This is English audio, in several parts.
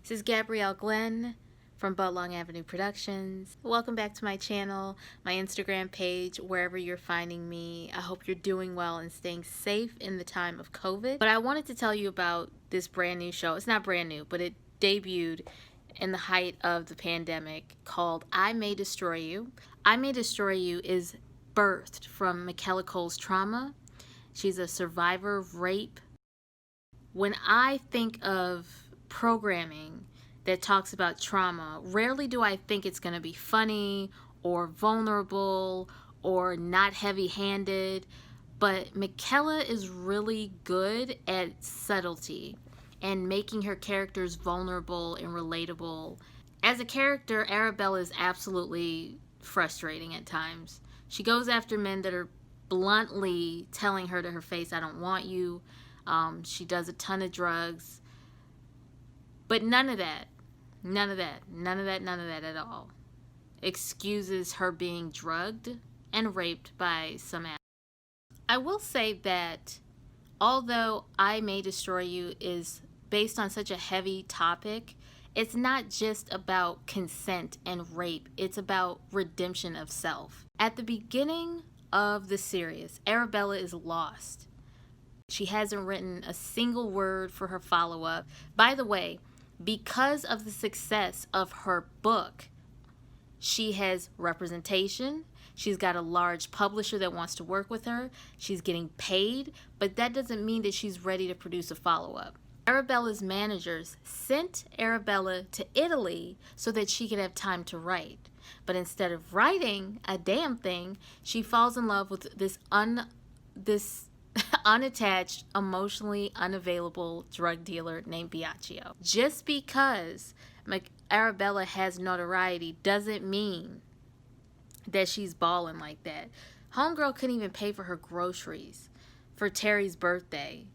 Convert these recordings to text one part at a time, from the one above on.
This is Gabrielle Glenn from Budlong Avenue Productions. Welcome back to my channel, my Instagram page, wherever you're finding me. I hope you're doing well and staying safe in the time of COVID. But I wanted to tell you about this brand new show. It's not brand new, but it debuted in the height of the pandemic called I May Destroy You. I May Destroy You is birthed from Michaela Cole's trauma. She's a survivor of rape. When I think of programming that talks about trauma, rarely do I think it's going to be funny or vulnerable or not heavy-handed, but Michaela is really good at subtlety and making her characters vulnerable and relatable. As a character, Arabella is absolutely frustrating at times. She goes after men that are bluntly telling her to her face, I don't want you. She does a ton of drugs. But none of that at all excuses her being drugged and raped by some ass. I will say that although I May Destroy You is based on such a heavy topic, it's not just about consent and rape. It's about redemption of self. At the beginning of the series, Arabella is lost. She hasn't written a single word for her follow-up. By the way, because of the success of her book, she has representation. She's got a large publisher that wants to work with her. She's getting paid, but that doesn't mean that she's ready to produce a follow-up. Arabella's managers sent Arabella to Italy so that she could have time to write. But instead of writing a damn thing, she falls in love with this unattached, emotionally unavailable drug dealer named Biagio. Just because Arabella has notoriety doesn't mean that she's balling like that. Homegirl couldn't even pay for her groceries for Terry's birthday.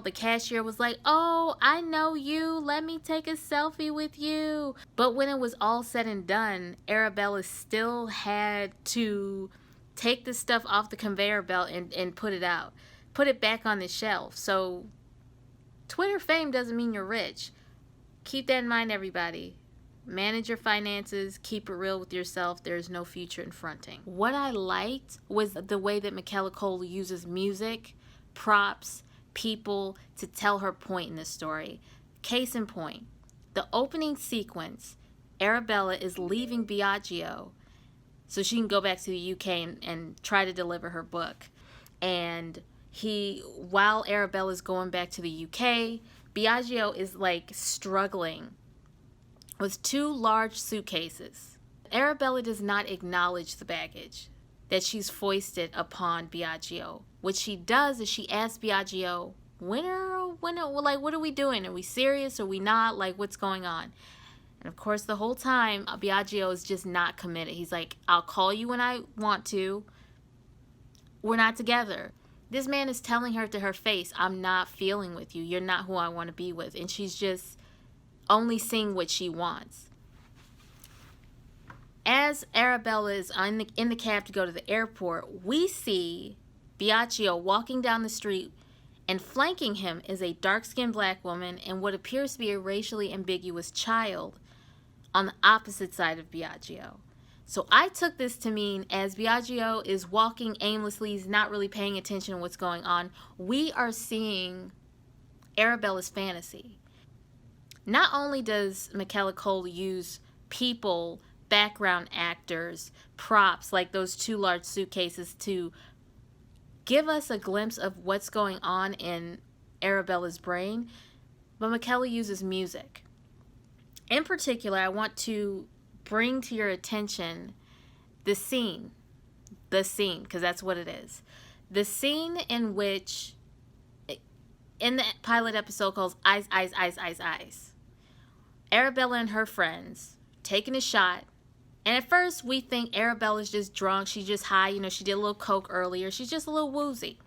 The cashier was like, oh, I know you, let me take a selfie with you. But when it was all said and done, Arabella still had to take the stuff off the conveyor belt and put it back on the shelf. So Twitter fame doesn't mean you're rich. Keep that in mind, everybody. Manage your finances, keep it real with yourself. There's no future in fronting. What I liked was the way that Michaela Cole uses music, props, people to tell her point in this story. Case in point, the opening sequence, Arabella is leaving Biagio so she can go back to the UK and try to deliver her book. And while Arabella's going back to the UK, Biagio is like struggling with 2 large suitcases. Arabella does not acknowledge the baggage that she's foisted upon Biagio. What she does is she asks Biagio, when what are we doing? Are we serious? Are we not? Like, what's going on? And of course, the whole time, Biagio is just not committed. He's like, I'll call you when I want to. We're not together. This man is telling her to her face, I'm not feeling with you. You're not who I want to be with. And she's just only seeing what she wants. As Arabella is in the cab to go to the airport, we see Biagio walking down the street, and flanking him is a dark-skinned black woman and what appears to be a racially ambiguous child on the opposite side of Biagio. So I took this to mean as Biagio is walking aimlessly, he's not really paying attention to what's going on, we are seeing Arabella's fantasy. Not only does Michaela Cole use people, background actors, props like those 2 large suitcases to give us a glimpse of what's going on in Arabella's brain, but Michaela uses music. In particular, I want to bring to your attention the scene, because that's what it is. The scene in which, in the pilot episode called Eyes, Eyes, Eyes, Eyes, Eyes, Arabella and her friends taking a shot. And at first, we think Arabella's just drunk. She's just high. You know, she did a little coke earlier. She's just a little woozy.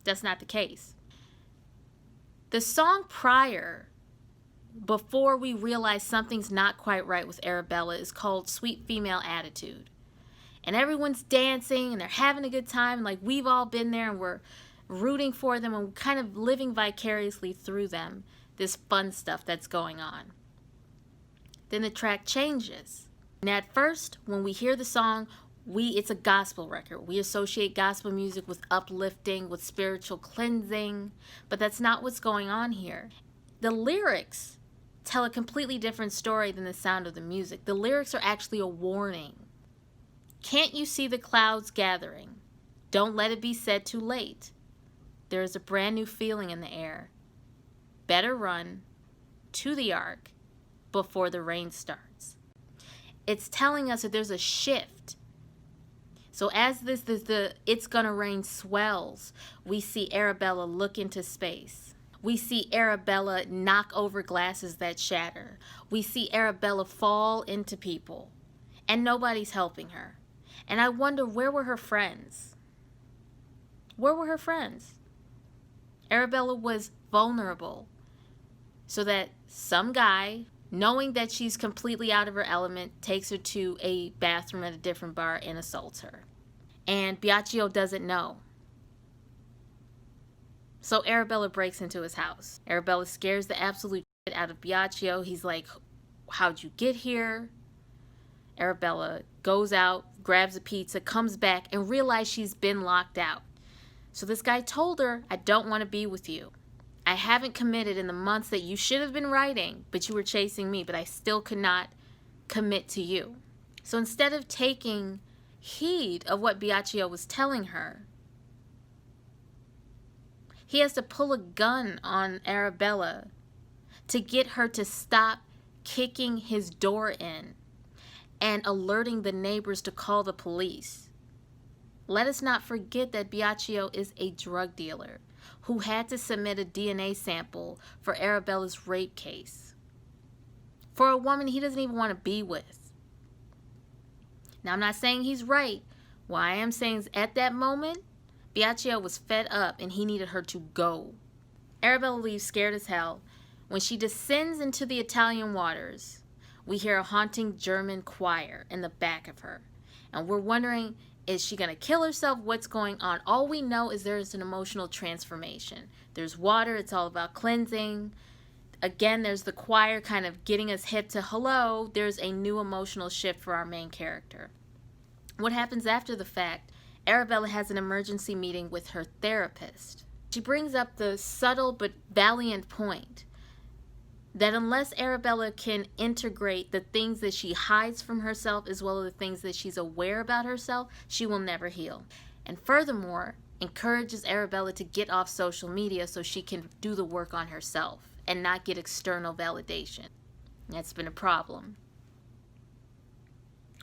That's not the case. The song prior, before we realize something's not quite right with Arabella, is called Sweet Female Attitude. And everyone's dancing and they're having a good time. Like, we've all been there and we're rooting for them and kind of living vicariously through them. This fun stuff that's going on. then the track changes. And at first, when we hear the song, it's a gospel record. We associate gospel music with uplifting, with spiritual cleansing, but that's not what's going on here. The lyrics tell a completely different story than the sound of the music. The lyrics are actually a warning. Can't you see the clouds gathering? Don't let it be said too late. There is a brand new feeling in the air. Better run to the ark before the rain starts. It's telling us that there's a shift. So as the It's Gonna Rain swells, we see Arabella look into space. We see Arabella knock over glasses that shatter. We see Arabella fall into people, and nobody's helping her. And I wonder, where were her friends? Where were her friends? Arabella was vulnerable, so that some guy, knowing that she's completely out of her element, takes her to a bathroom at a different bar and assaults her. And Biagio doesn't know. So Arabella breaks into his house. Arabella scares the absolute shit out of Biagio. He's like, how'd you get here? Arabella goes out, grabs a pizza, comes back, and realizes she's been locked out. So this guy told her, I don't want to be with you. I haven't committed in the months that you should have been writing, but you were chasing me, but I still could not commit to you. So instead of taking heed of what Biagio was telling her, he has to pull a gun on Arabella to get her to stop kicking his door in and alerting the neighbors to call the police. Let us not forget that Biagio is a drug dealer who had to submit a DNA sample for Arabella's rape case for a woman he doesn't even want to be with. Now, I'm not saying he's right. What I am saying is, at that moment, Biagio was fed up and he needed her to go. Arabella leaves scared as hell. When she descends into the Italian waters, we hear a haunting German choir in the back of her. And we're wondering, is she going to kill herself? What's going on? All we know is there's an emotional transformation. There's water. It's all about cleansing. Again, there's the choir kind of getting us hip to, hello, there's a new emotional shift for our main character. What happens after the fact? Arabella has an emergency meeting with her therapist. She brings up the subtle but valiant point that unless Arabella can integrate the things that she hides from herself as well as the things that she's aware about herself, she will never heal. And furthermore, encourages Arabella to get off social media so she can do the work on herself and not get external validation. That's been a problem,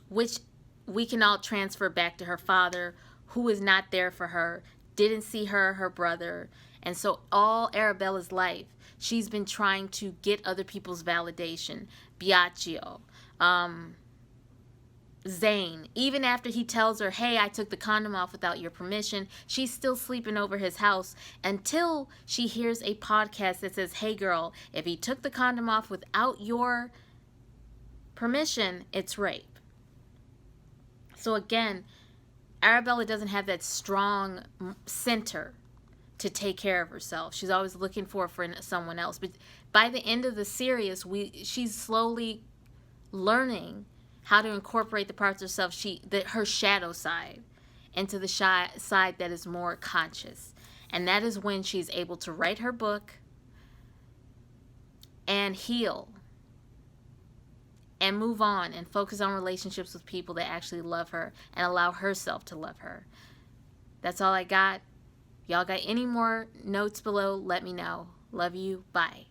which we can all transfer back to her father, who is not there for her, didn't see her brother. And so all Arabella's life, she's been trying to get other people's validation. Biagio, Zane, even after he tells her, hey, I took the condom off without your permission, she's still sleeping over his house until she hears a podcast that says, hey girl, if he took the condom off without your permission, it's rape. So again, Arabella doesn't have that strong center to take care of herself. She's always looking for someone else. But by the end of the series, she's slowly learning how to incorporate the parts of herself, her shadow side, into the side that is more conscious. And that is when she's able to write her book and heal and move on and focus on relationships with people that actually love her and allow herself to love her. That's all I got. Y'all got any more notes below? Let me know. Love you. Bye.